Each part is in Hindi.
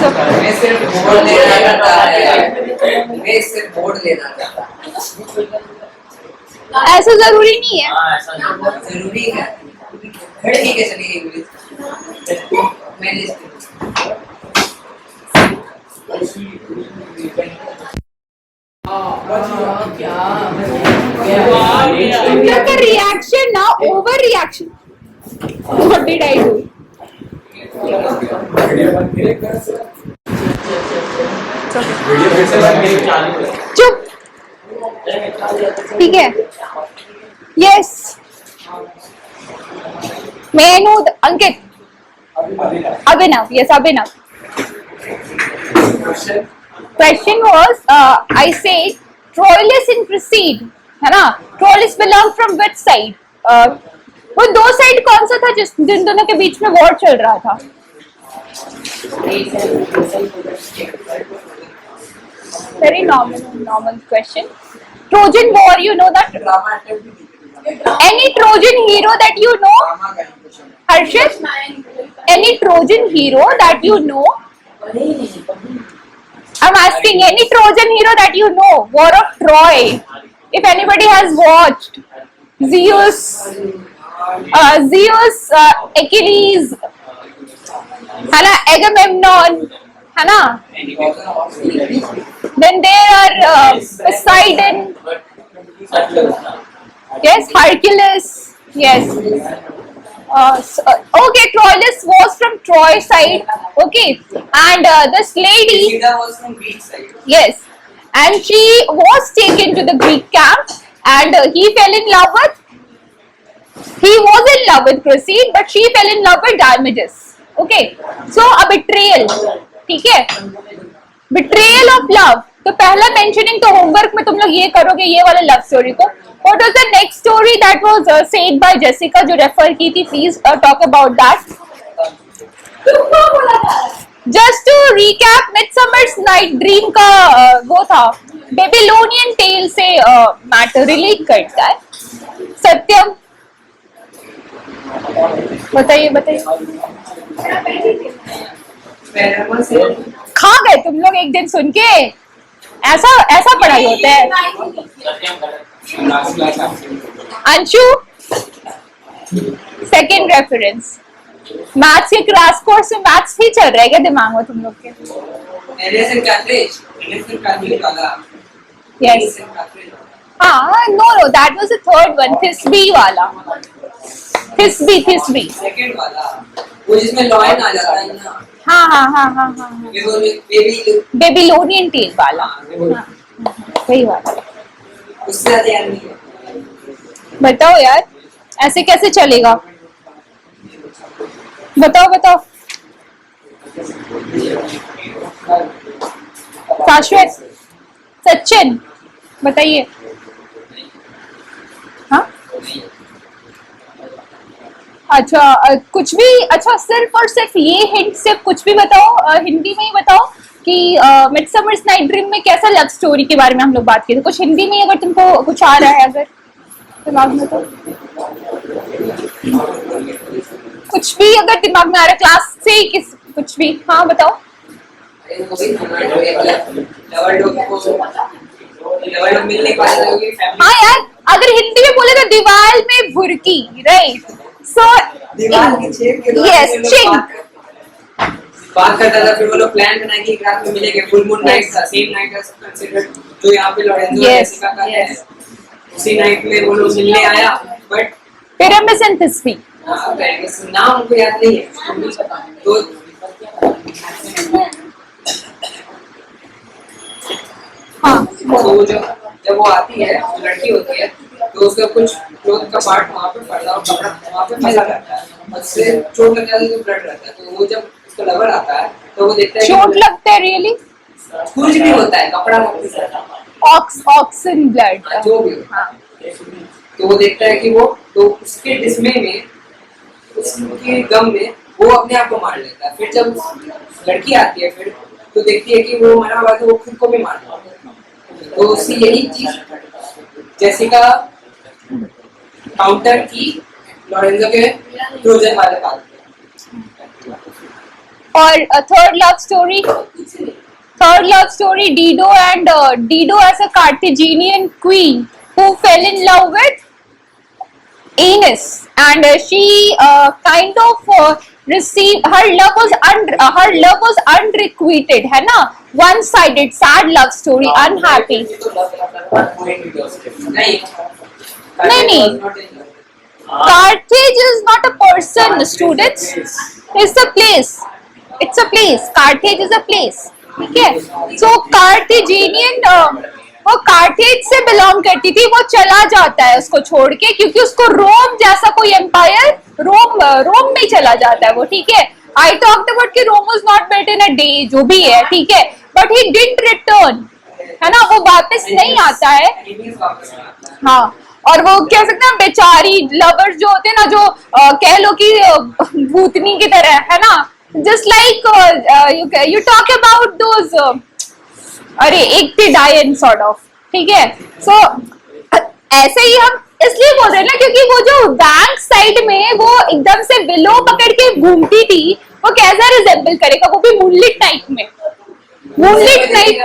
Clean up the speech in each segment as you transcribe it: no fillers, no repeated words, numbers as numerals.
मैं सिर्फ बोर्ड लेना चाहता है, मैं सिर्फ बोर्ड लेना चाहता है। ऐसा जरूरी नहीं है। जरूरी है। ठीक है चलिए इंग्लिश मैंने the reaction now overreaction. What did I do? चुप। ठीक है। Yes. May I know Ankit? Abhinav. Yes, Abhinav. Question was, I said Troilus in precede, है ना? Troilus belong from which side? वो दो साइड कौन सा था जिन दोनों के बीच में वॉर चल रहा था? Very normal question. Trojan War, you know that? Any Trojan hero that you know? Harshit? Any Trojan hero that you know? I'm asking any Trojan hero that you know. War of Troy. If anybody has watched Zeus, Achilles, है ना, Agamemnon, है ना? Then there are Poseidon, yes, Hercules, yes. Okay, Troilus was from Troy side, okay, and this lady was from Greek side. Yes, and she was taken to the Greek camp, and he was in love with Proceed, but she fell in love with Diomedes. Okay, so a betrayal, ठीक है? Betrayal of love. तो पहला mentioning तो homework में तुम लोग ये करोगे ये वाला love story को. What was the next story that was said by Jessica जो refer की थी? Please talk about that. Just to recap, Midsummer's Night Dream का वो था Babylonian tale से matter relate करता है. सत्यम बताइए. खा गए तुम लोग एक दिन सुन के? ऐसा पढ़ाई होता है? अंशु सेकेंड रेफरेंस मैथ्स के क्रैश कोर्स में मैथ्स ही चल रहा है क्या दिमाग में तुम लोग के? यस हाँ no that was the third one Thisbe वाला थिस्बी सेकंड वाला वो जिसमें लॉयन आ जाता है ना हाँ बेबीलोनियन टेल वाला वही वाला उससे ज्यादा याद नहीं है। बताओ यार ऐसे कैसे चलेगा? बताओ शाश्वत सचिन बताइए। हाँ अच्छा कुछ भी अच्छा सिर्फ और सिर्फ ये हिंट सिर्फ कुछ भी बताओ हिंदी में ही बताओ कि मिडसमर्स नाइट ड्रीम में कैसा लव स्टोरी के बारे में हम लोग बात की थी। कुछ हिंदी में अगर तुमको कुछ आ रहा है अगर दिमाग में तो कुछ भी अगर दिमाग में आ रहा है क्लास से किस कुछ भी हाँ बताओ। हाँ यार अगर हिंदी में बोले तो दीवार में भुरकी राइट सो यस चिंक बात करता था फिर वो लोग प्लान बनाए कि रात में मिलेंगे फुल मून नाइट था सेम नाइट था कंसीडर जो यहाँ पे लॉरेंजो जेसिका का है उसी नाइट में वो लोग मिलने आया बट पिरामिड एंड थिस्बी नाम उनको याद नहीं है तो हाँ तो जब वो आती है लड़की होती है तो उसका कुछ क्लोथ का पार्ट वहाँ पे पड़ता है और कपड़ा वहाँ पे फंसा रहता है उससे चोट लग जाती है तो ब्लड रहता है तो वो जब उसका लवर आता है तो वो देखता है चोट लगता है रियली कुछ भी होता है कपड़ा ऑक्सिन ब्लड जो भी तो वो देखता है कि वो तो उसके डिस्मे में उसके गम में वो अपने आप को मार लेता है। फिर जब लड़की आती है फिर तो देखती है कि वो मरा हुआ है वो खुद को भी मार तो उससे यही चीज जेसिका काउंटर की लॉरेंजो के ट्रोजन वाले बात और third love story, Dido and Dido as a Carthaginian queen who fell in love with Aeneas, and she kind of received her love was unrequited, है ना, one sided sad love story, unhappy. नहीं, Carthage is not a person, students. It's a place. It's a place. Carthage is a place. ठीक है. So Carthaginian वो कार्थेज से बिलोंग करती थी, वो चला जाता है उसको छोड़ के, क्योंकि उसको रोम जैसा कोई एम्पायर, रोम में चला जाता है वो. ठीक है. आई टॉक्ड अबाउट कि Rome was not built in a day, जो भी है. ठीक है. बट ही डिडंट रिटर्न, है ना, वो वापस नहीं आता है. हाँ, और वो कह सकते हैं बेचारी लवर्स जो होते हैं ना, जो कह लो कि भूतनी की तरह, है ना, just like you talk about those, अरे एक थी डायन सॉर्ट ऑफ. ठीक है. सो ऐसे ही हम इसलिए बोल रहे हैं ना, क्योंकि वो जो बैंक साइड में वो एकदम से विलो पकड़ के घूमती थी, वो कैसा रिजेंबल करेगा, वो भी मूनलिट नाइट में. मूनलिट नाइट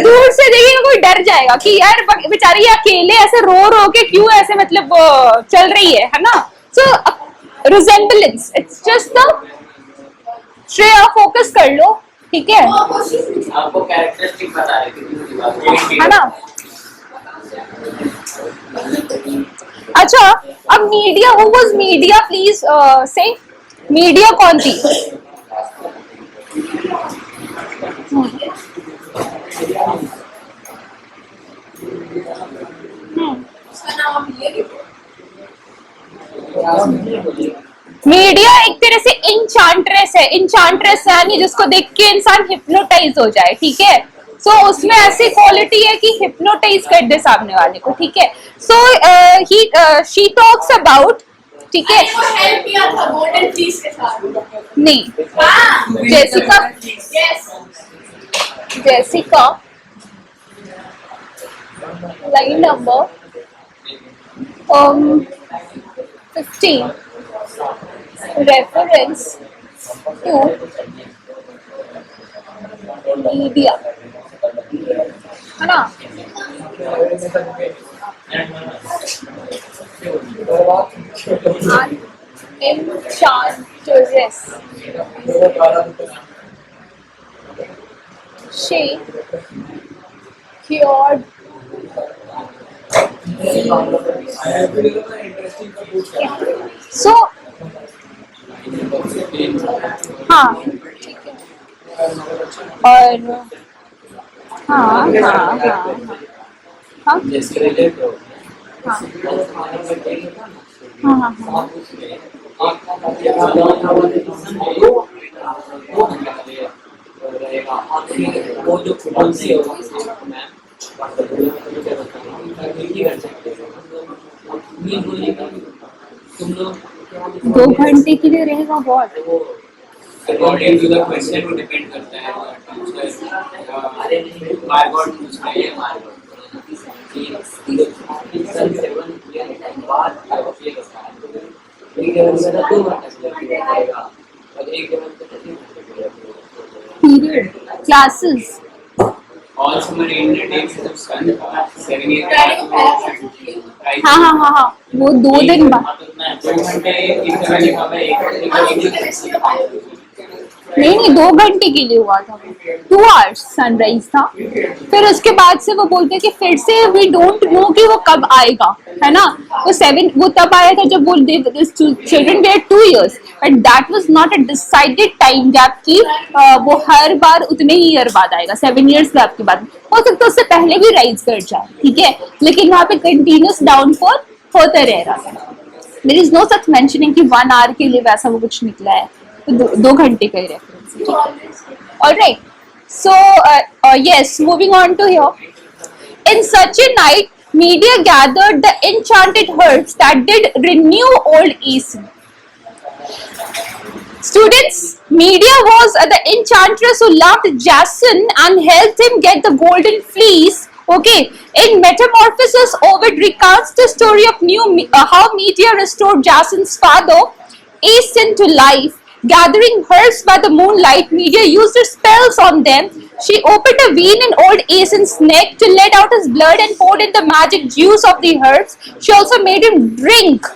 दूर से देखेगा कोई डर जाएगा कि यार बेचारी अकेले ऐसे रो के क्यों ऐसे मतलब चल रही है ना. So resemblance, it's just the Shreya, focus कर लो. ठीक है. आपको कैरेक्टरिस्टिक बता रहे थे, है ना. अच्छा, अब media, who was media, please से मीडिया कौन थी? मीडिया एक तरह से इंचांट्रेस है. इंचांट्रेस यानी जिसको देख के इंसान हिप्नोटाइज हो जाए. ठीक है. सो उसमें ऐसी क्वालिटी है कि हिप्नोटाइज कर दे सामने वाले को. ठीक है. सो शी टॉक्स अबाउट, ठीक है, हेल्प किया था गोल्डन फ्लीस के साथ. नहीं, Jessica line number 15, reference to media, है ना. Enchantress, she cured. So हाँ, ठीक है. और हाँ हाँ हाँ हाँ हाँ हाँ वो जो फुटबॉल से तुम लोग 2 घंटे के लिए रहेगा what? According to the question वो डिपेंड करता है. मार्गॉट पूछ रही है, Margot period classes also marine takes some 7 years. हाँ हाँ हाँ हाँ, वो 2 दिन बाद. 2 घंटे एक जगह में एक नहीं 2 घंटे के लिए हुआ था. 2 hours सनराइज था. फिर उसके बाद से वो बोलते कि फिर से वी डोंट नो कि वो कब आएगा, है ना. वो तब आया था जब वो children were 2 years, but that was not a decided time gap कि वो हर बार उतने ही ईयर बाद आएगा. 7 years गैप के बाद हो सकता है उससे पहले भी राइज कर जाए. ठीक है. लेकिन वहाँ पे कंटिन्यूस डाउनफॉल होता रह रहा था. There is no such mentioning कि 1 hour के लिए वैसा वो कुछ निकला है. तो 2 घंटे का ही reference. Alright. So yes, moving on to here. In such a night, media gathered the enchanted herds that did renew old Aeson. Students, Media was the enchantress who loved Jason and helped him get the golden fleece. Okay, in Metamorphosis, Ovid recounts the story of how Media restored Jason's father, Aeson, to life. Gathering herbs by the moonlight, Medea used her spells on them. She opened a vein in old Aeson's neck to let out his blood and poured in the magic juice of the herbs. She also made him drink,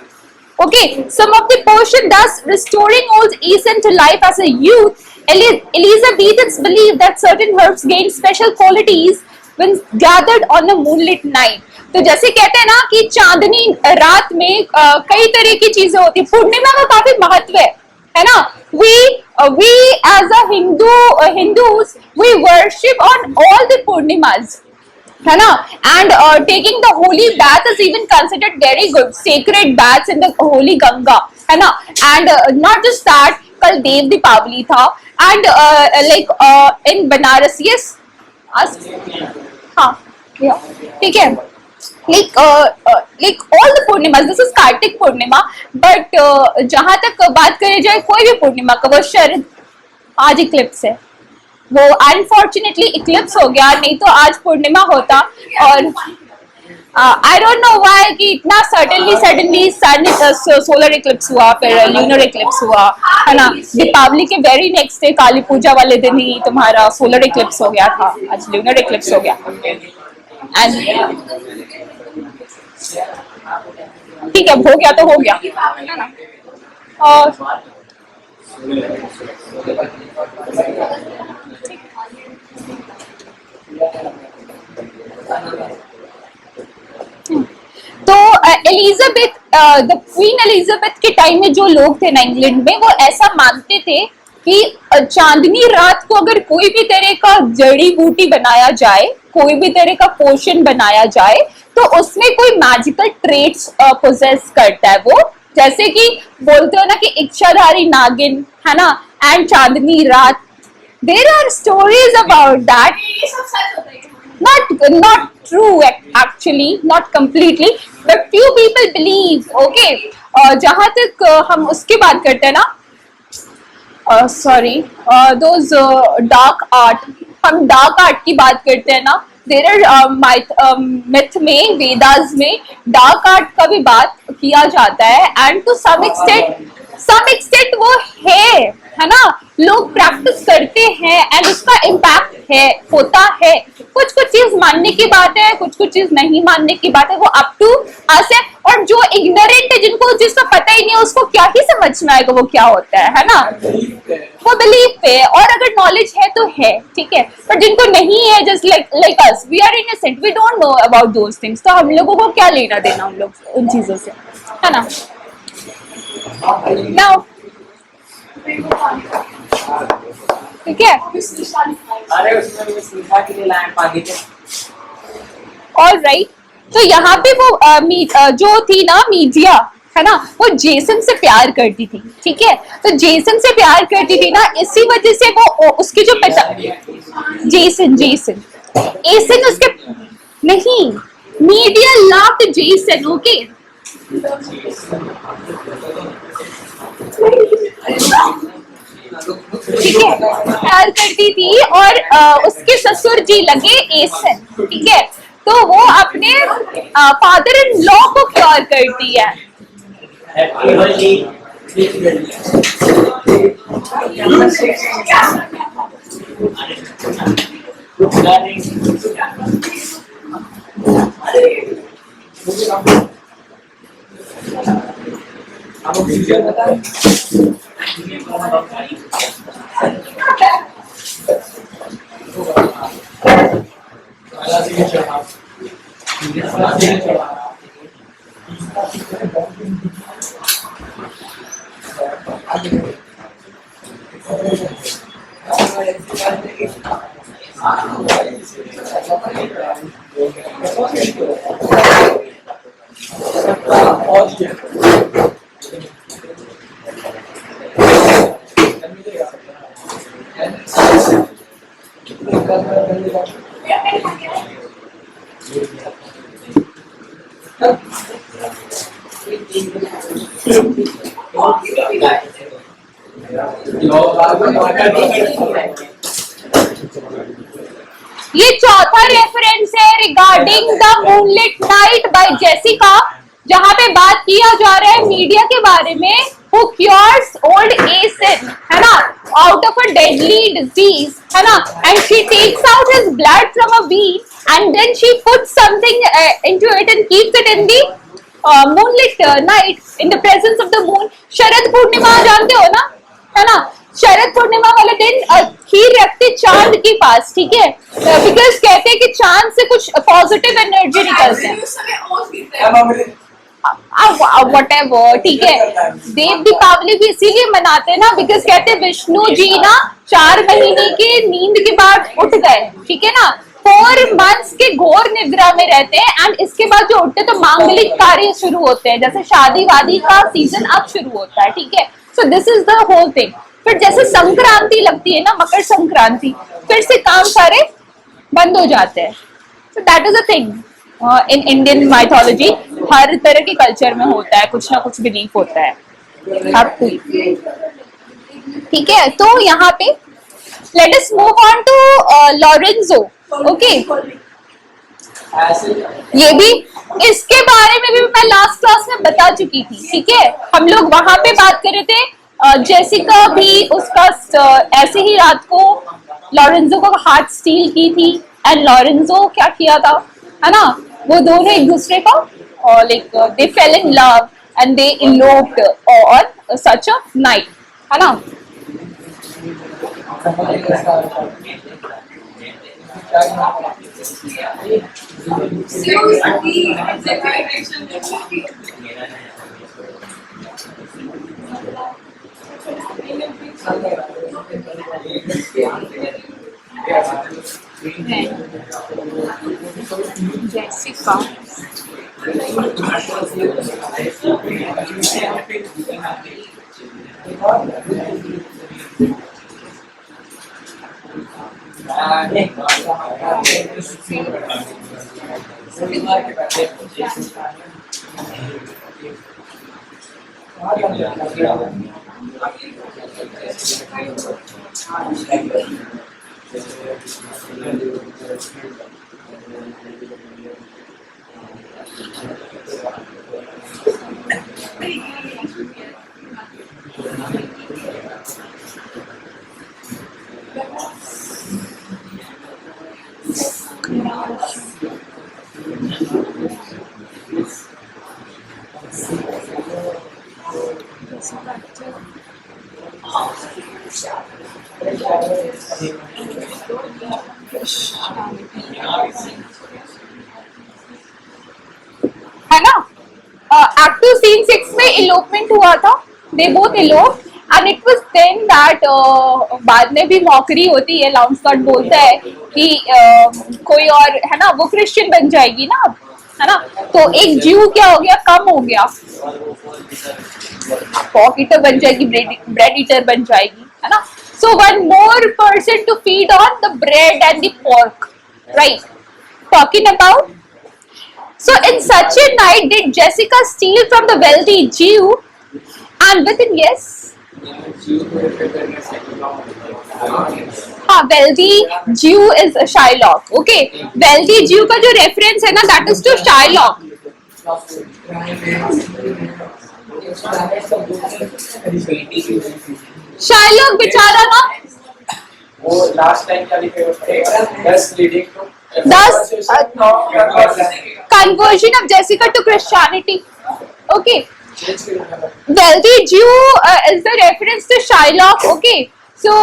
okay, some of the potion, thus restoring old Aeson to life as a youth. Elizabethans believed that certain herbs gained special qualities when gathered on a moonlit night. तो जैसे कहते हैं ना कि चांदनी रात में कई तरह की चीजें होती है, पूर्णिमा का काफी महत्व है ना. We as a Hindus we worship on all the Purnimas, है ना. And taking the holy bath is even considered very good, sacred baths in the holy Ganga, है ना. And not just that, कल देव दीपावली था. And in Banaras, yes, हाँ, ठीक है. Like all the Purnimas, this is Kartik Purnima, but जहां तक बात करी जाए कोई भी पूर्णिमा का, वो शरद, आज इक्लिप्स है, वो अनफॉर्चुनेटली इक्लिप्स हो गया, नहीं तो आज पूर्णिमा होता. और आई डोंट नो व्हाई कि इतना सडनली सोलर इक्लिप्स हुआ, फिर ल्यूनर इक्लिप्स हुआ, है ना. दीपावली के वेरी नेक्स्ट डे, काली पूजा वाले दिन ही तुम्हारा सोलर इक्लिप्स हो गया था, आज ल्यूनर इक्लिप्स हो गया. ठीक है, हो गया तो हो गया, है ना. और तो एलिजाबेथ, द क्वीन एलिजाबेथ के टाइम में जो लोग थे ना इंग्लैंड में, वो ऐसा मानते थे कि चांदनी रात को अगर कोई भी तरह का जड़ी बूटी बनाया जाए, कोई भी तरह का पोशन बनाया जाए, तो उसमें कोई मैजिकल ट्रेट्स पोजेस करता है वो. जैसे कि बोलते हो ना कि इच्छाधारी नागिन, है ना, एंड चांदनी रात. There are stories about that. ये सब सच होता है. Not true actually, not completely, but few people believe. Okay, जहां तक हम उसकी बात करते हैं ना, those dark art, हम डार्क आर्ट की बात करते हैं ना. देयर आर मिथ में, वेदास में डार्क आर्ट का भी बात किया जाता है. एंड टू सम एक्सटेंट वो है ना, लोग प्रैक्टिस करते हैं एंड उसका इम्पैक्ट होता है. कुछ चीज मानने की बात है, कुछ चीज नहीं मानने की बात है, वो अप टू अस है. और जो इग्नोरेंट है, जिसको पता ही नहीं है, उसको क्या ही समझ में आएगा वो क्या होता है ना. वो बिलीफ पे, और अगर नॉलेज है तो है, ठीक है. पर जिनको नहीं है, just like us, we are innocent, we don't know about those things, तो हम लोगों को क्या लेना देना उन लोग उन चीजों से, है ना. नाउ ठीक है, अरे उसमें मैं सीखा के लिए लाया पानी थे. All right. तो यहाँ पे वो जो थी ना मीडिया, है ना, वो जेसन से प्यार करती थी, ठीक है. तो जेसन से प्यार करती थी ना, इसी वजह से वो उसके जो पिता, जेसन एसन उसके नहीं, मीडिया लव्ड जेसन. ओके, ठीक है, प्यार करती थी. और उसके ससुर जी लगे एसन, ठीक है. तो वो अपने फादर इन लॉ को प्यार करती है. ये चौथा रेफरेंस है regarding the moonlit night by Jessica, जहां पे बात किया जा रहा है मीडिया के बारे में. who cures old age sin, है ना, out of a deadly disease, है ना, and she takes out his blood from a vein and then she puts something into it and keeps it in the moonlit night in the presence of the moon. Sharad Purnima जानते हो ना, है ना, शरद पूर्णिमा वाले दिन खीर रखते चांद के पास, ठीक है, बिकॉज कहते हैं कि चांद से कुछ पॉजिटिव एनर्जी निकलते हैं, उस समय ओस गिरते हैं। व्हाटएवर, ठीक है। देव दीपावली भी इसीलिए मनाते हैं ना, बिकॉज कहते हैं विष्णु जी ना 4 महीने के नींद के बाद उठ गए, ठीक है ना, 4 months के घोर निद्रा में रहते हैं एंड इसके बाद जो उठते तो मांगलिक कार्य शुरू होते हैं, जैसे शादी वादी का सीजन अब शुरू होता है, ठीक है। So this is the whole thing. फिर जैसे संक्रांति लगती है ना, मकर संक्रांति, फिर से काम सारे बंद हो जाते हैं। So that is a thing in Indian mythology, हर तरह के कल्चर में होता है, कुछ ना कुछ बिलीफ होता है आपको, ठीक है। तो यहाँ पे let us move on to Lorenzo, okay. ये भी, इसके बारे में भी मैं लास्ट क्लास में बता चुकी थी, ठीक है। हम लोग वहां पे बात कर रहे थे, जेसिका भी उसका ऐसे ही रात को लॉरेंजो को हार्ट स्टील की थी एंड लॉरेंजो क्या किया था, है ना, वो दोनों एक दूसरे को like they fell in love and they eloped on such a night, है ना। जेसिका है ना। एक्ट 2 सीन 6 में इलोपमेंट हुआ था, they both elope and it was then that बाद में भी मॉकरी होती है, लाउंस कार्ड बोलता है कि कोई और है ना वो क्रिश्चियन बन जाएगी ना, है ना, तो एक जीव क्या हो गया, कम हो गया, पॉक ईटर बन जाएगी, ब्रेड ईटर बन जाएगी, है ना। So one more person to feed on the bread and the pork, right? Talking about. So in such a night did Jessica steal from the wealthy Jew, and within yes, wealthy Jew is a Shylock. Okay, wealthy Jew का जो reference है ना, that is to Shylock. Shylock बेचारा ना, वो लास्ट टाइम का लिखे 10 leading to 10 conversion of Jessica to Christianity. Okay, wealthy Jew is the reference to Shylock. Okay, so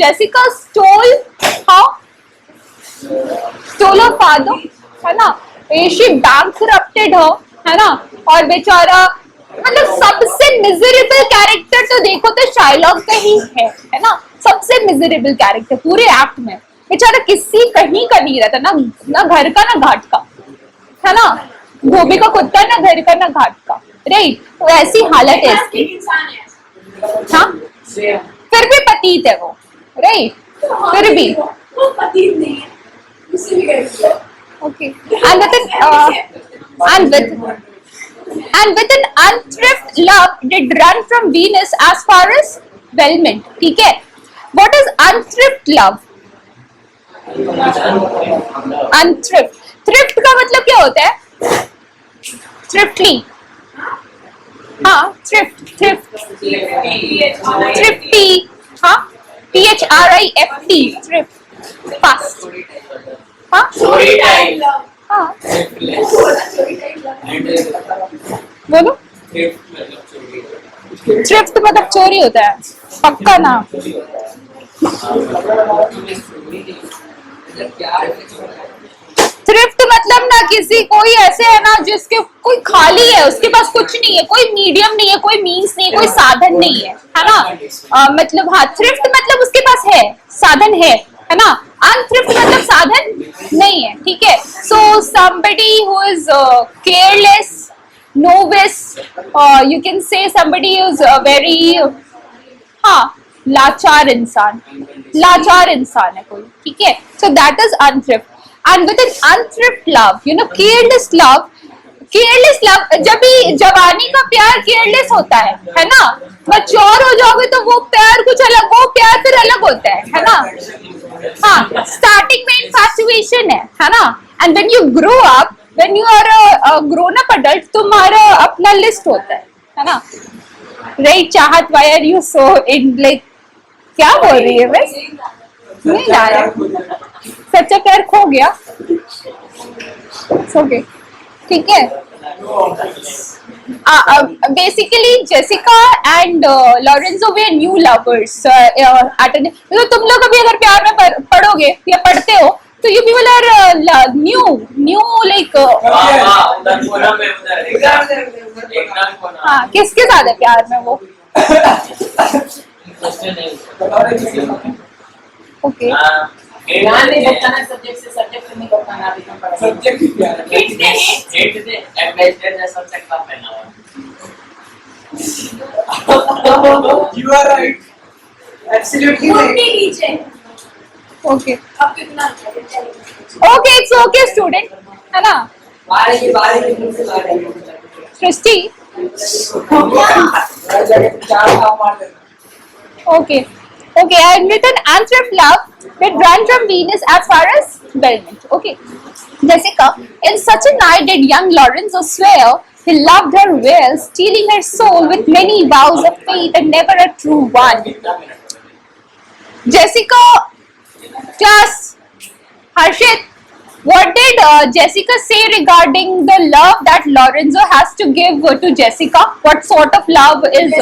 Jessica stole her father, है ना, she bankrupted her, है ना, और बेचारा मतलब सबसे मिजरेबल कैरेक्टर तो देखो तो शाइलॉक का ही है ना, सबसे मिजरेबल कैरेक्टर पूरे एक्ट में, बेचारा किसी कहीं का नहीं रहता, ना घर का ना घाट का, है ना, धोबी का कुत्ता ना घर का ना घाट का, राइट। तो ऐसी हालत है इसकी, हाँ, फिर भी पतीत है वो, राइट, फिर भी पतीत नहीं है, उससे भी करती है। Okay, and with an unthrift love did run from Venus as far as Belmont, ठीक है। What is unthrift love? Unthrift, thrift का मतलब क्या होता है? Thriftly, हाँ थ्रिफ्ट थ्रिफ्टी, हाँ THRIFT थ्रिफ्ट, फास्ट, हाँ चोरी टाइम लव, हाँ चोरी टाइम लव, बोलो। थ्रिफ्ट मतलब चोरी होता है, पक्का ना। थ्रिफ्ट मतलब ना किसी कोई ऐसे है ना जिसके कोई खाली है, उसके पास कुछ नहीं है, कोई मीडियम नहीं है, कोई मीन्स नहीं है, कोई साधन नहीं है ना। मतलब हाँ थ्रिफ्ट मतलब उसके पास है, साधन है ना। अनथ्रिफ्ट मतलब साधन नहीं है, ठीक है। सो somebody who is careless, novice, you can say somebody who is very हाँ लाचार इंसान है कोई, ठीक है। So that is unthrift. And with an unthrift love, you know careless love, जब भी जवानी का प्यार केयरलेस होता है ना। मैच्योर हो जाओगे तो वो प्यार कुछ अलग, वो प्यार फिर अलग होता है ना। हाँ स्टार्टिंग में इन्फैचुएशन है ना। And when you grow up, when you are a grown up adult, तुम्हारा अपना लिस्ट होता है ना। Right Chahat, why are you so in like, क्या बोल रही है बस नहीं आ रहा, सच्चा प्यार खो गया। ओके ठीक है। Basically Jessica and Lorenzo way new lovers तो तुम लोग अभी अगर प्यार में पढ़ोगे या पढ़ते हो तो you people are new like, हाँ किसके साथ है प्यार में वो। ओके ध्यान नहीं बताना, सब्जेक्ट से सब्जेक्ट नहीं बताना, अभी हम पढ़ेंगे। सब्जेक्ट क्या है? हेट दे एम्बेसडर जैसा सब्जेक्ट का पहना हुआ है। You are right. Absolutely घूमने right. नीचे, ओके अब कितना अच्छा है। ओके इट्स ओके स्टूडेंट, है ना। सृष्टि चार काम मार देना। okay and with an unthrift love that ran from Venus as far as Belmont. Okay, Jessica, in such a night did young Lorenzo swear he loved her well, stealing her soul with many vows of faith and never a true one. Jessica, class, Harshit, what did Jessica say regarding the love that Lorenzo has to give to Jessica? What sort of love is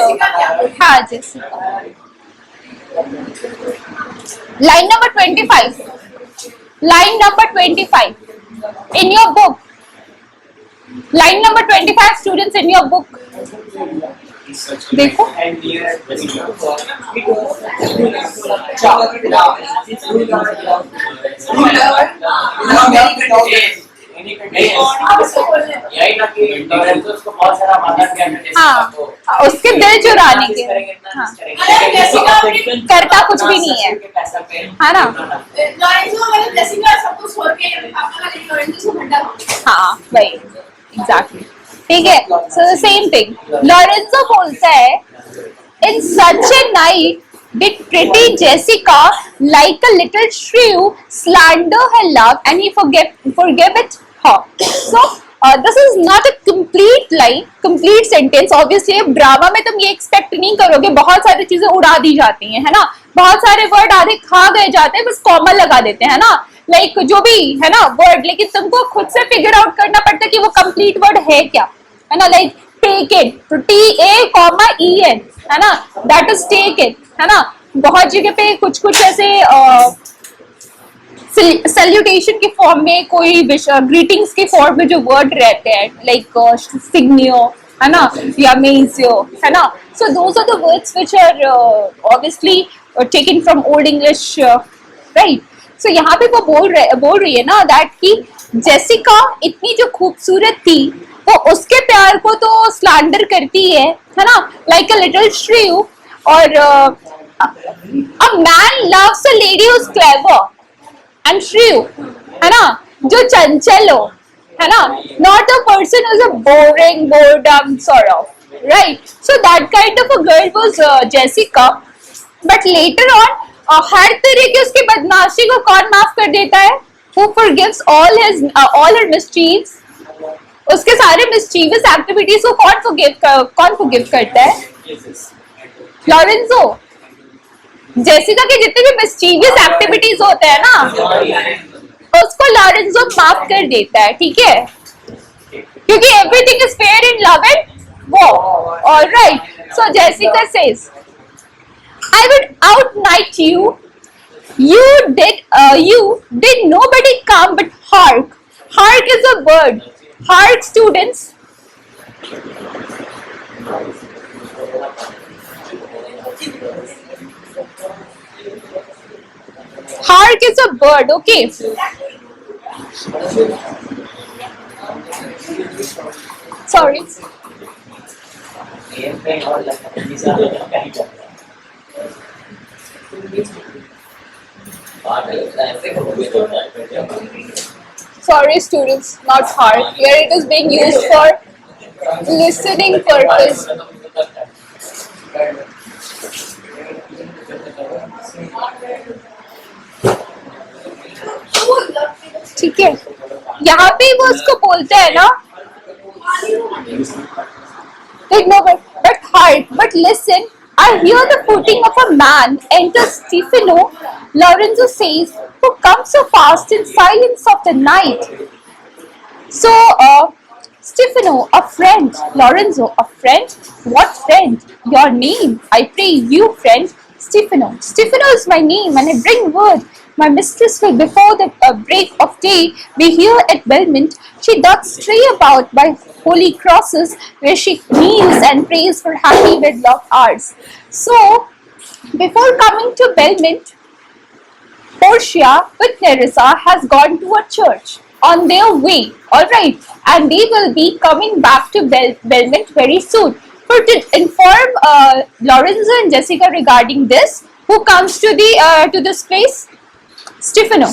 हाँ Jessica. Line number 25. Line number 25 in your book. Line number 25 students in your book. देखो यही ना कि लॉरेंजो उसको बहुत सारा वादा किया था जेसिका हाँ को, उसके दिल चुराने के, हाँ करता कुछ भी नहीं है, है ना। लॉरेंजो मतलब जेसिका सब कुछ छोड़ के अपना लेके लॉरेंजो को भंडा हाँ वही एग्जैक्टली, ठीक है। सो सेम थिंग लॉरेंजो बोलता है इन सच ए night did pretty Jessica like a little shrew slander her love and he forgave it her. So this is not a complete line, complete sentence. Obviously drama में तुम ये एक्सपेक्ट नहीं करोगे, बहुत सारी चीजें उड़ा दी जाती हैं, है ना। बहुत सारे वर्ड आधे खा गए जाते हैं, बस कॉमा लगा देते हैं, है ना। लाइक जो भी है ना वर्ड, लेकिन तुमको खुद से फिगर आउट करना पड़ता है कि वो कंप्लीट वर्ड है क्या, है ना। लाइक टेक इट, तो TAEN है ना, दैट इज टेक इट, है ना। बहुत जगह पे कुछ कुछ ऐसे सैल्यूटेशन के फॉर्म में, कोई ग्रीटिंग्स के फॉर्म में जो वर्ड रहते हैं लाइक सिग्नियो, है ना, या मेंसियो, है ना। So those are the words which are obviously taken from old English, right. So यहाँ पे वो बोल रही है ना दैट कि जेसिका इतनी जो खूबसूरत थी वो उसके प्यार को तो स्लैंडर करती है ना, लाइक अ लिटिल श्रीव। और a man loves a lady who's clever and shrew, है ना, जो चंचल हो, है ना, not a person who's a boredom sort of, right? So that kind of a girl was Jessica, but later on हर तरह की उसकी बदमाशी को कौन माफ कर देता है? Who forgives all her mischiefs? उसके सारे मिस्चीवियस एक्टिविटीज को कौन फॉरगिव करता है? लॉरेंजो। जेसिका के जितने भी मिस्चीवियस एक्टिविटीज होते हैं ना, उसको लॉरेंजो माफ कर देता है, ठीक है, क्योंकि everything is fair in love and war. Alright, so Jessica says, I would outnight you. You did nobody come but hark. Hark is a bird. Hark, students. Hark is a bird, okay? Sorry. Sorry, students, not hark. Here it is being used for listening purpose. ठीक है, यहाँ पे वो उसको बोलते हैं ना, but heart, but listen, I hear the footing of a man. Enter Stefano. Lorenzo says, who comes so fast in silence of the night? So, Stefano, a friend. Lorenzo, a friend? What friend? Your name. I pray you, friend. Stefano. Stefano is my name, and I bring word. My mistress will, before the break of day, be here at Belmont. She doth stray about by holy crosses, where she kneels and prays for happy wedlock hours. So, before coming to Belmont, Portia with Nerissa has gone to a church on their way, alright, and they will be coming back to Belmont very soon. For to inform Lorenzo and Jessica regarding this, who comes to this place? Stefano,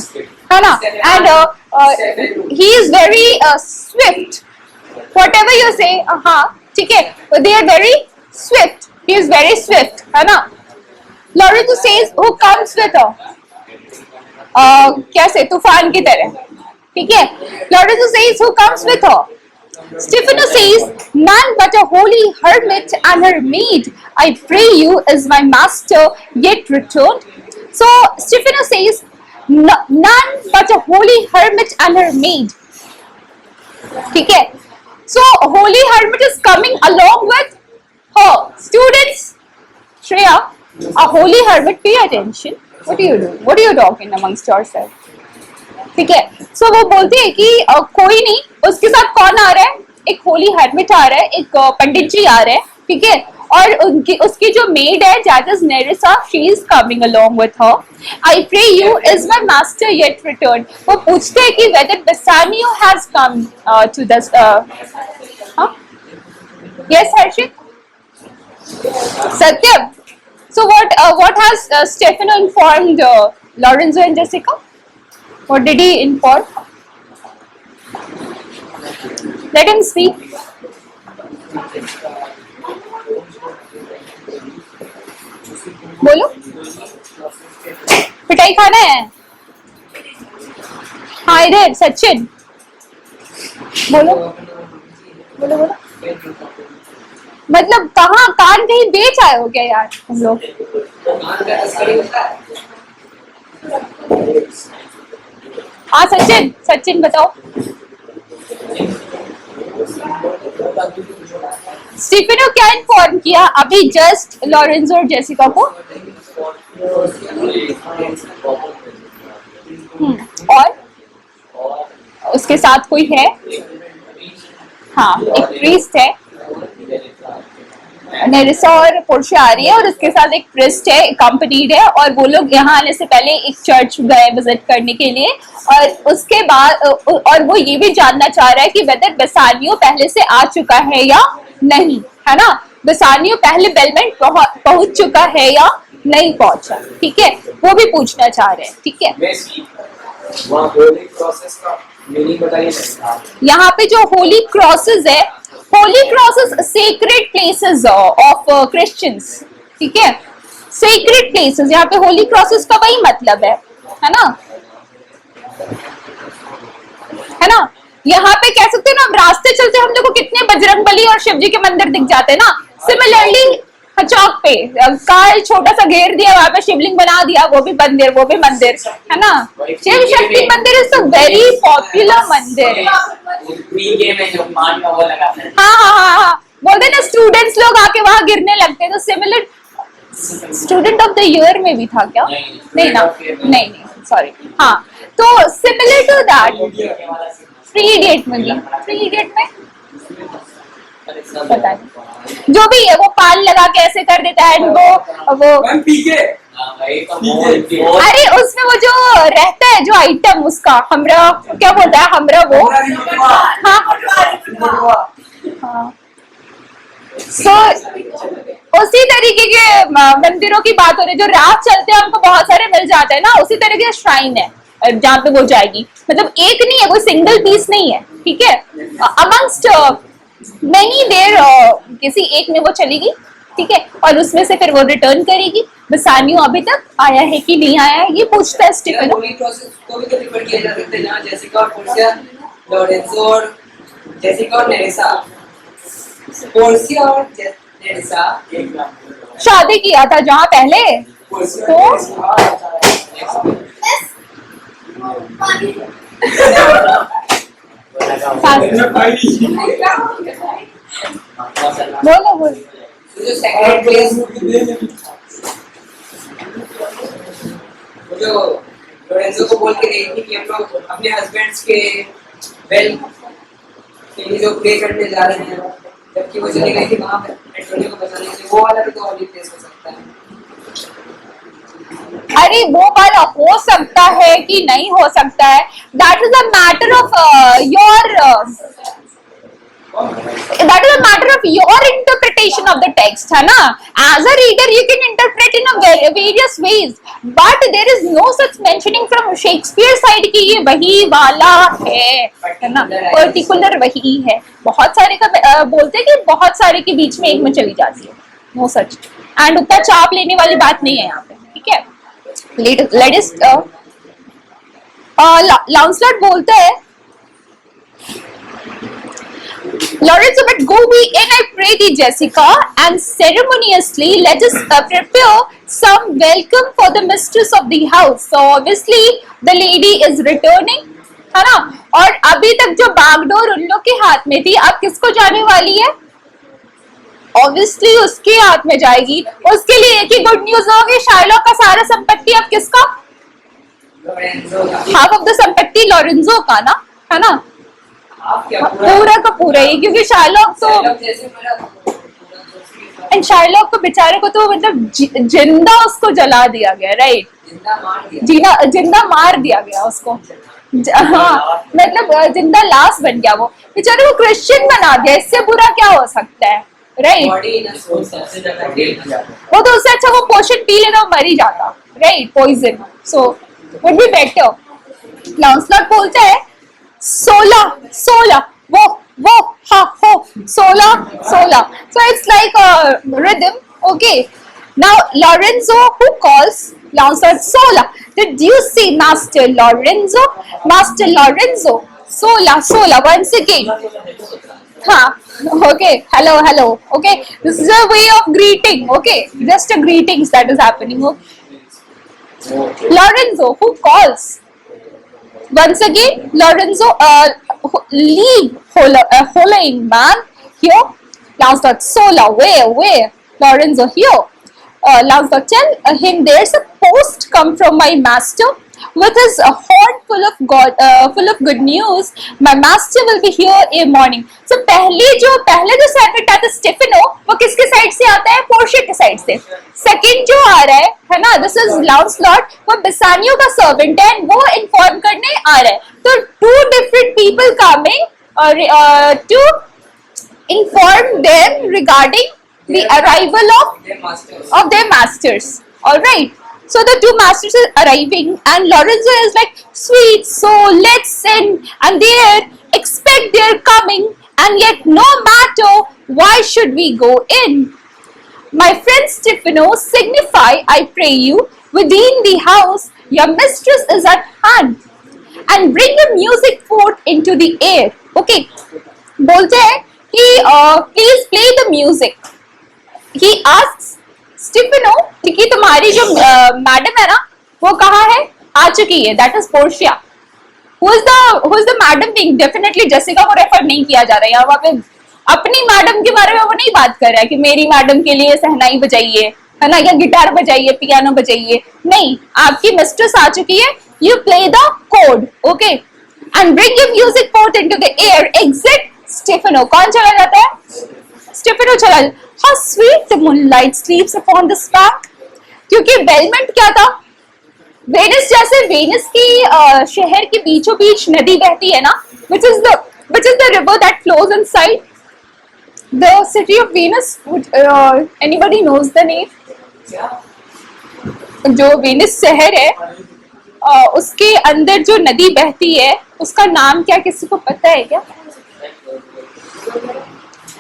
है ना? And he is very swift. Whatever you say, ठीक है, they are very swift. He is very swift, है ना? Lorenzo says, who comes with her? कैसे? तूफान की तरह, ठीक है? Lorenzo says, who comes with her? Stefano says, none but a holy hermit and her maid. I pray you, is my master yet returned? So Stefano says, none but a holy hermit and her maid. ठीक है? So holy hermit is coming along with her. Students, Shreya, a holy hermit, pay attention. What are you doing? What are you talking amongst yourself? ठीक है? So वो बोलती है कि कोई नहीं, उसके साथ कौन आ रहा है? एक होली hermit आ रहा है, एक पंडित जी आ रहे हैं, ठीक है? और उसकी जो maid है, that is Nerissa, she is coming along with her. I pray you, is my master yet returned? वो पूछते हैं कि whether Bassanio has come to this. Yes, Harshit? Satyam. So what has Stefano informed Lorenzo and Jessica? What did he inform? Let him speak. बोलो, पिटाई खाना है? हाँ इधर सचिन, बोलो बोलो बोलो। मतलब कहाँ, कान कहीं बेच आए हो क्या यार हम लोग? हाँ सचिन, सचिन बताओ। स्टीफेनो क्या इन्फॉर्म किया अभी जस्ट लॉरेंजो और जेसिका को? और उसके साथ कोई है? हाँ, एक प्रीस्ट है, नेरिसा और पोर्शिया आ रही है, और उसके साथ एक प्रीस्ट है, कंपनीड है, और वो लोग यहाँ आने से पहले एक चर्च गए विजिट करने के लिए, और उसके बाद और वो ये भी जानना चाह रहा है कि वेदर बेसानियो पहले से आ चुका है या नहीं, है ना? बेसानियो पहले बेलमेंट पहुंच चुका है या नहीं पहुंचा, ठीक है? वो भी पूछना चाह रहे हैं, ठीक है? यहाँ पे जो होली क्रॉसेस है, Holi crosses sacred places of Christians, ठीक है? सेक्रेड प्लेसेस, यहाँ पे होली क्रॉसेस का वही मतलब है ना? है ना? यहाँ पे कह सकते हैं ना, हम रास्ते चलते हम लोग को कितने बजरंगबली और शिव जी के मंदिर दिख जाते हैं ना, सिमिलरली चौक पे काल छोटा सा घेर दिया, वहां पे शिवलिंग बना दिया, वो भी मंदिर है ना। शिव शक्ति मंदिर इज अ वेरी पॉपुलर मंदिर। गेम है जो मान का वो लगाते हैं। हाँ, बोलते ना स्टूडेंट्स लोग आके वहां गिरने लगते हैं, तो similar student of the year में भी था क्या? नहीं ना, नहीं सॉरी। हाँ, तो similar to that three idiot में पता नहीं जो भी है, वो पाल लगा के ऐसे कर देता है, वो अरे उसमें वो जो रहता है, जो आइटम उसका हमरा क्या बोलता है, हमरा वो हाँ। So, उसी तरीके के मंदिरों की बात हो रही है, जो रात चलते हैं हमको बहुत सारे मिल जाते हैं ना, उसी तरीके का श्राइन है जहाँ पे वो जाएगी। मतलब एक नहीं है, कोई सिंगल पीस नहीं है, ठीक है। अमंगस्ट मैनी देर किसी एक में वो चलेगी, ठीक है, और उसमें से फिर वो रिटर्न करेगी। बसानियो अभी तक आया है कि नहीं आया है, ये पूछता है स्टीफन। को भी तो रिफर किया जा सकता है, जहाँ जेसिका और पोर्सिया, लॉरेंजो और जेसिका और नेरेसा, पोर्सिया और नेरेसा शादी किया था जहाँ पहले, तो बोलो जो सेकंड प्लेस जो लोरेंजो को बोल के गई थी कि हम लोग अपने हस्बैंड्स के वेल के लिए जो प्ले करने जा रहे हैं, जबकि वो चली गई थी वहां पे एंटोनियो को बताने के लिए, वो वाला भी तो ऑली प्लेस हो सकता है। अरे वो वाला हो सकता है कि नहीं हो सकता है, that is a matter of your interpretation of the text, है ना। As a reader you can interpret in various ways, but there is no such mentioning from Shakespeare side कि ये वही वाला है ना, पर्टिकुलर वही है। बहुत सारे का बोलते हैं कि बहुत सारे के बीच में एक में चली जाती है, नो सच। एंड उतना चाप लेने वाली बात नहीं है यहाँ पे, ठीक है। लेटेस्ट लाउंसलॉट बोलता है, Lorenzo, but go we in, I pray thee, Jessica, and ceremoniously let us prepare some welcome for the mistress of the house. So obviously the lady is returning, है ना। और अभी तक जो बागडोर उन लोग के हाथ में थी, अब किसको जाने वाली है? ऑब्वियसली उसके हाथ में जाएगी। उसके लिए एक ही गुड न्यूज होगी, शार्लॉक का सारा संपत्ति अब किसका? हाफ ऑफ द संपत्ति लॉरेंजो का ना, है ना। पूरा का पूरा ही, क्योंकि शार्लॉक तो एंड शार्लॉक को बेचारे को तो मतलब जिंदा उसको जला दिया गया, राइट, जिंदा मार दिया गया उसको। हाँ, मतलब जिंदा लाश बन गया वो बेचारे को, क्रिश्चियन बना दिया। इससे बुरा क्या हो सकता है, राइट। वो तो उससे अच्छा वो पोशन पी लेना, मर ही जाता, right, poison. So would be better. Launcelot बोलता है 16 वो ha ho 16. So it's like a rhythm. Okay. Now Lorenzo, who calls Launcelot 16. Did you see Master Lorenzo? Master Lorenzo 16 once again. Okay. Hello. Okay. This is a way of greeting. Okay. Just a greetings that is happening. Okay. Lorenzo, who calls? Once again, Lorenzo, leave hollowing man here. Launcelot, Sola, where? Lorenzo here. Launcelot, tell him there's a post come from my master with his horn full of good news. My master will be here in morning. So पहले जो सर्वेंट आता है स्टेफेनो, वो किसके साइड से आता है? पोर्शिया के साइड से। सेकंड जो आ रहा है ना, दिस इज लाउंसलॉट, वो बेसानियो का सर्वेंट है, वो इन्फॉर्म करने आ रहा है। तो two different people coming to inform them regarding the arrival of their masters. All right. So the two masters are arriving, and Lorenzo is like, sweet soul, let's send, and they expect their coming, and yet no matter, why should we go in? My friend Stefano, signify, I pray you, within the house, your mistress is at hand. and bring the music forth into the air. Okay, बोलते हैं कि please play the music. He asks Stefano कि तुम्हारी जो मैडम है ना वो कहाँ है, आ चुकी है, that is Portia. Who is the madam being? Definitely Jessica को रेफर नहीं किया जा रहा है यहाँ पे, अपनी मैडम के बारे में वो नहीं बात कर रहा है कि मेरी मैडम के लिए सहनाई बजाइए, है ना, या गिटार बजाइए, पियानो बजाइए, नहीं, आपकी मिस्ट्रेस आ चुकी है. You play the chord, okay, and bring your music forth into the air. Exit Stefano. कौन चला जाता है? Stefano चला. How sweet the moonlight sleeps upon this bank. क्योंकि बेलमेंट क्या था? वेनिस, जैसे वेनिस की शहर के बीचों बीच नदी बहती है ना, which is the river that flows inside the city of Venus. Anybody knows the name? जो वेनिस शहर है उसके अंदर जो नदी बहती है उसका नाम क्या, किसी को पता है क्या?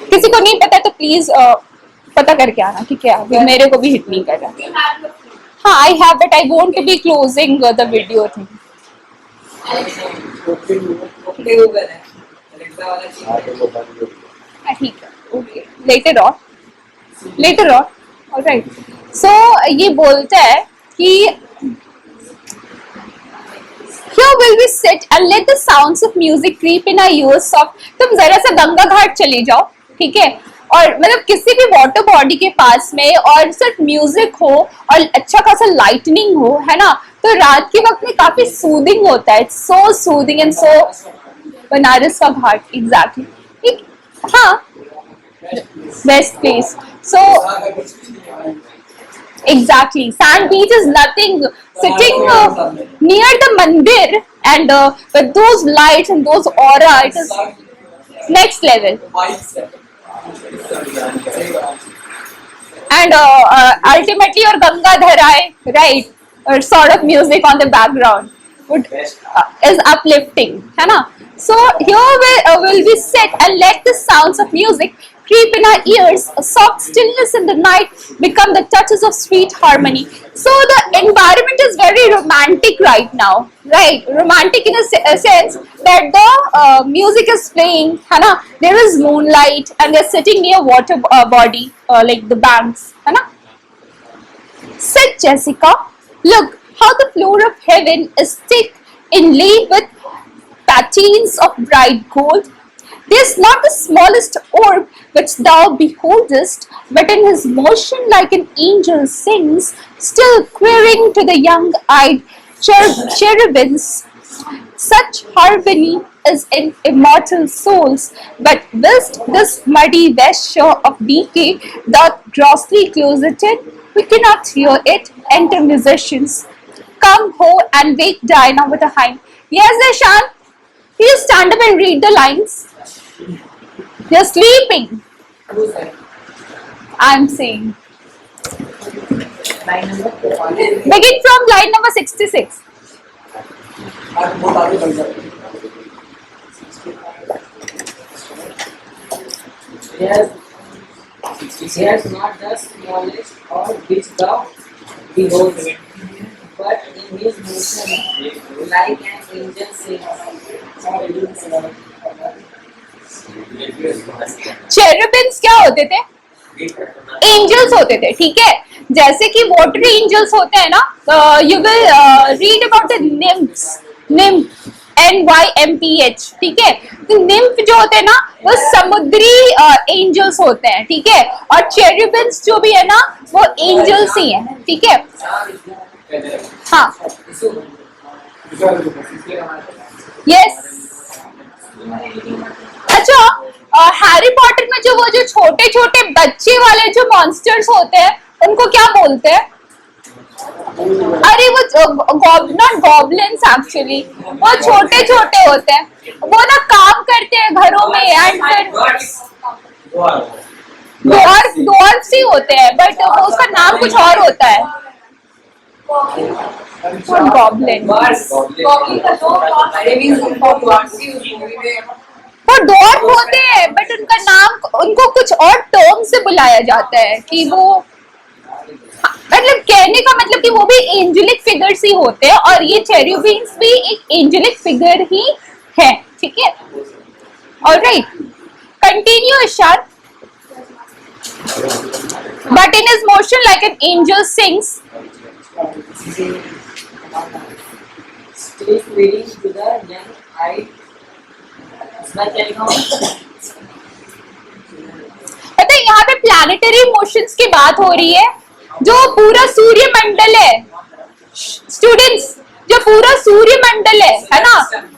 किसी को नहीं पता तो प्लीज पता करके आना, ठीक है, मेरे को भी हिट नहीं कर रहा. हाँ, I have, but I want to be closing the video thing. ठीक है, okay. Later on, alright. So ये बोलता है कि here will we sit and let the sounds of music creep in our ears soft. तुम जरा सा गंगा घाट चले जाओ, ठीक है, और मतलब किसी भी वाटर बॉडी के पास में, और सिर्फ म्यूजिक हो और अच्छा खासा लाइटनिंग हो, है ना, तो रात के वक्त में काफी सूदिंग होता है. It's so soothing and so. Banaras का घाट, एग्जैक्टली. हाँ, best place. So exactly, sand beach is nothing. Sitting near the mandir and with those lights and those aura, it is next level. And ultimately your Ganga Dharai, right, or sort of music on the background is uplifting, है ना. So here will we sit and let the sounds of music creep in our ears. A soft stillness in the night become the touches of sweet harmony. So the environment is very romantic right now, right? Romantic in a sense that the music is playing, है ना. There is moonlight and they're sitting near water body, like the banks, है ना. Said Jessica, look how the floor of heaven is thick inlaid with patines of bright gold. There's not the smallest orb which thou beholdest, but in his motion like an angel sings, still querying to the young-eyed cherubims. Such harmony is in immortal souls, but whilst this muddy vesture of decay doth grossly closeted, we cannot hear it. Enter musicians. Come, ho, and wake Diana with a hymn. Yes, Deshan, please stand up and read the lines. You're sleeping. I'm saying. Begin from line number 66. There's not the smallest or which thou beholds, but in his motion like an angel sings. चेरुबिन्स क्या होते थे? एंजल्स होते थे, ठीक है. जैसे कि वाटर एंजल्स होते हैं ना, you will read about the nymphs, nymph NYMPH, ठीक है. तो निम्फ जो होते हैं ना वो समुद्री एंजल्स होते हैं, ठीक है, और चेरुबिन्स जो भी है ना वो एंजल्स ही हैं, ठीक है. हाँ, यस. अच्छा, हैरी पॉटर में जो छोटे छोटे बच्चे वाले जो मॉन्स्टर्स होते हैं उनको क्या बोलते हैं? अरे वो नॉट गॉब्लिन्स एक्चुअली, वो छोटे छोटे होते हैं, वो ना काम करते हैं घरों में एंड फिर डॉर्फ्स ही होते हैं, बट उसका नाम कुछ और होता है. गॉब्लिन, वो डॉर्फ होते हैं, बट उनका नाम, उनको कुछ और टर्म से बुलाया जाता है कि वो मतलब कहने का मतलब कि वो भी एंजेलिक फिगर्स ही होते हैं, और ये चेरुबिम्स भी एक एंजेलिक फिगर ही है, ठीक है। Alright, continue Ishan. But in his motion like an angel sings. Still leading to the young eye. इसमें क्या लिखा हुआ? पता है यहाँ पे प्लैनेटरी मोशंस की बात हो रही है। जो पूरा सूर्य मंडल है स्टूडेंट्स, जो पूरा सूर्य मंडल है ना,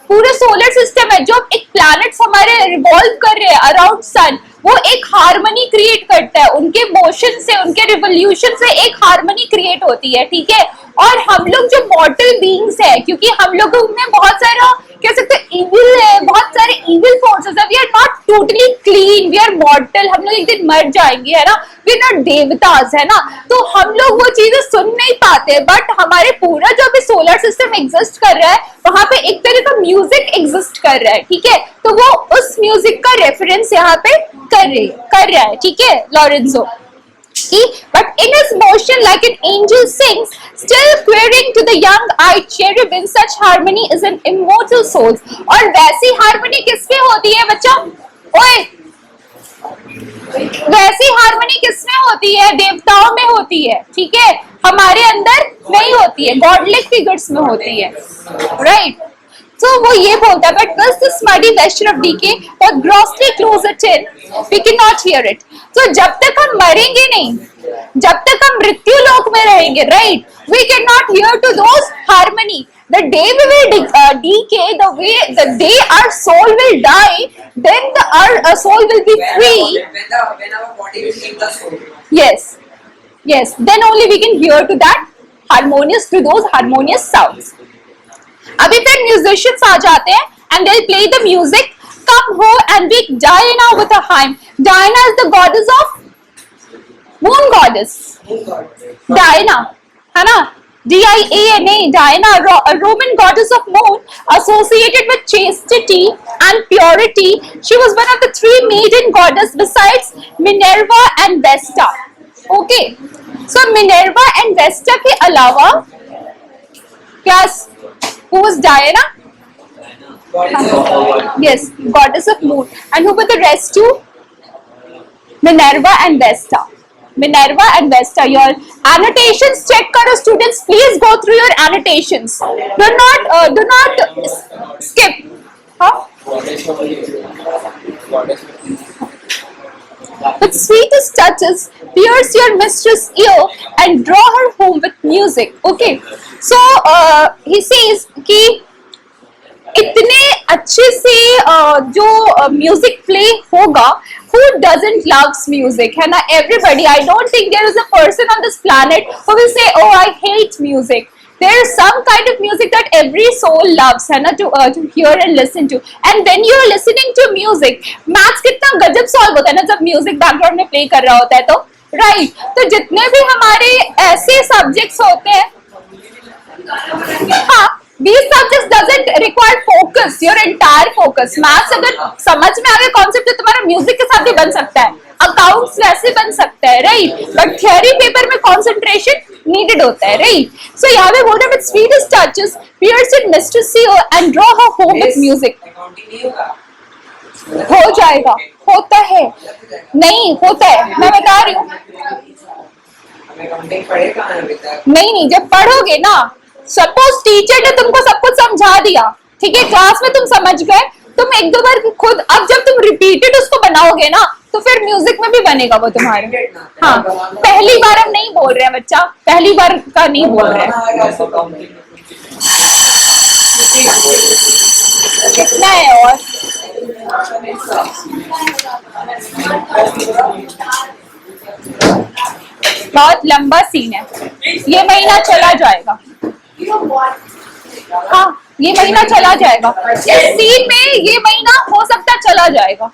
पूरा सोलर सिस्टम है, जो एक प्लैनेट्स हमारे रिवॉल्व कर रहे हैं अराउंड सन, वो एक हार्मनी क्रिएट करता है। उनके मोशन से, उनके रिवोल्यूशन से एक हार्मनी क्रिएट होती है, ठीक है। और हम लोग जो मॉर्टल बीइंग्स है, क्योंकि हम लोगों में बहुत सारा कह सकते हैं इविल है, बहुत सारे इविल फोर्सेस है, we are not totally clean, we are mortal, हम लोग एक दिन मर जाएंगे, है ना, वी आर नॉट देवतास, है ना। तो हम लोग वो चीजें सुन नहीं पाते, बट हमारे पूरा जो भी सोलर सिस्टम एग्जिस्ट कर रहा है, वहां पे एक तरह का म्यूजिक एग्जिस्ट कर रहा है, ठीक है। तो वो उस म्यूजिक का रेफरेंस यहाँ पे कर रहा है, ठीक है Lorenzo. But in his motion like an angel sings, still querying to the young-eyed cherub, in such harmony is an immortal soul. और वैसी हार्मनी किसमें होती है बच्चों? ओए, वैसी हार्मनी किसमें होती है? देवताओं में होती है, ठीक है, हमारे अंदर नहीं होती है, गॉडलिक फिगर्स में होती है, राइट। So वो ये बोलता है, but thus the smutty vesture of decay was grossly close at it, we cannot hear it. So जब तक हम मरेंगे नहीं, जब तक हम मृत्यु लोक में रहेंगे, right, we cannot hear to those harmony. The day we will decay, the day our soul will die, then our soul will be free. When our body will leave the soul. Yes, then only we can hear to that harmonious, to those harmonious sounds. अभी फिर म्यूजिशियंस आ जाते हैं and they'll play the music. Come ho and wake Diana with a hymn. Diana is the goddess of moon goddess. Diana, है ना, D-I-A-N-A, Diana, a Roman goddess of moon, associated with chastity and purity. She was one of the three maiden goddess besides Minerva and Vesta. Okay, so Minerva and Vesta के अलावा क्या? Who was Diana? Yes, goddess of moon. And who were the rest two? Minerva and Vesta. Minerva and Vesta. Your annotations check करो students. Please go through your annotations. Do not skip. Huh? With sweetest touches, pierce your mistress' ear and draw her home with music. Okay, so he says कि इतने अच्छे से जो म्यूजिक प्ले होगा, who doesn't loves music, है ना, everybody. I don't think there is a person on this planet who will say, oh, I hate music. There is some kind of music that every soul loves, है ना, to hear and listen to. And when you are listening to music, maths कितना गजब सॉल्व होता है ना जब म्यूजिक बैकग्राउंड में प्ले कर रहा होता है, तो राइट। तो जितने भी हमारे ऐसे सब्जेक्ट्स होते हैं, हाँ, these subjects doesn't require focus, your entire focus. Maths अगर समझ में आ गया कॉन्सेप्ट, तो तुम्हारा म्यूजिक के साथ भी बन सकता है, अकाउंट्स वैसे बन सकता है, राइट। बट थियोरी पेपर में कॉन्सेंट्रेशन नीडेड होता है, राइट। सो यहाँ पे बोल रहे हैं, with sweetest touches, pierce it mistress ear and draw her home with music. हो जाएगा, होता है, नहीं होता है, मैं बता रही हूँ। नहीं, जब पढ़ोगे ना, सपोज टीचर ने तुमको सब कुछ समझा दिया, ठीक है, क्लास में तुम समझ गए, तुम एक दो बार खुद, अब जब तुम रिपीटेड उसको बनाओगे ना, तो फिर म्यूजिक में भी बनेगा वो तुम्हारे। हाँ, पहली बार हम नहीं बोल रहे हैं बच्चा, पहली बार का नहीं बोल रहे हैं। कितना है और बहुत लंबा सीन है, ये महीना चला जाएगा। हाँ, ये महीना चला जाएगा, इस सीन में ये महीना हो सकता चला जाएगा।